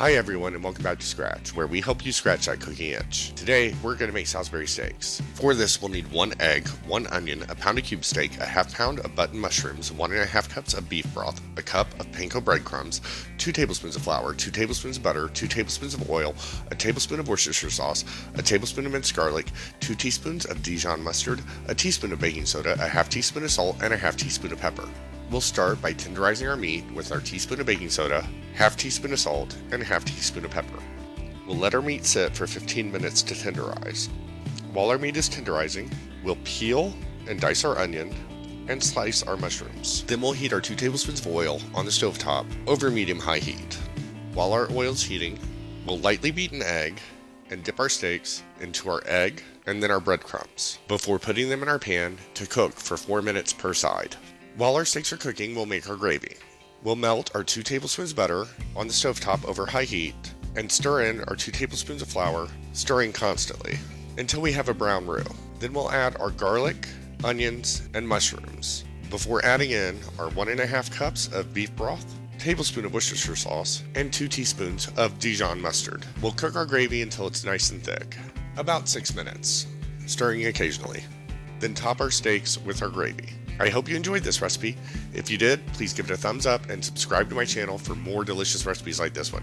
Hi everyone and welcome back to Scratch, where we help you scratch that cooking itch. Today, we're going to make Salisbury steaks. For this, we'll need 1 egg, 1 onion, a pound of cube steak, a half pound of button mushrooms, 1.5 cups of beef broth, a cup of Panko breadcrumbs, 2 tablespoons of flour, 2 tablespoons of butter, 2 tablespoons of oil, a tablespoon of Worcestershire sauce, a tablespoon of minced garlic, 2 teaspoons of Dijon mustard, a teaspoon of baking soda, a half teaspoon of salt, and a half teaspoon of pepper. We'll start by tenderizing our meat with our teaspoon of baking soda, half teaspoon of salt, and a half teaspoon of pepper. We'll let our meat sit for 15 minutes to tenderize. While our meat is tenderizing, we'll peel and dice our onion and slice our mushrooms. Then we'll heat our 2 tablespoons of oil on the stovetop over medium-high heat. While our oil is heating, we'll lightly beat an egg and dip our steaks into our egg and then our breadcrumbs before putting them in our pan to cook for 4 minutes per side. While our steaks are cooking, we'll make our gravy. We'll melt our 2 tablespoons of butter on the stovetop over high heat and stir in our 2 tablespoons of flour, stirring constantly until we have a brown roux. Then we'll add our garlic, onions, and mushrooms before adding in our 1.5 cups of beef broth, tablespoon of Worcestershire sauce, and 2 teaspoons of Dijon mustard. We'll cook our gravy until it's nice and thick, about 6 minutes, stirring occasionally. Then top our steaks with our gravy. I hope you enjoyed this recipe. If you did, please give it a thumbs up and subscribe to my channel for more delicious recipes like this one.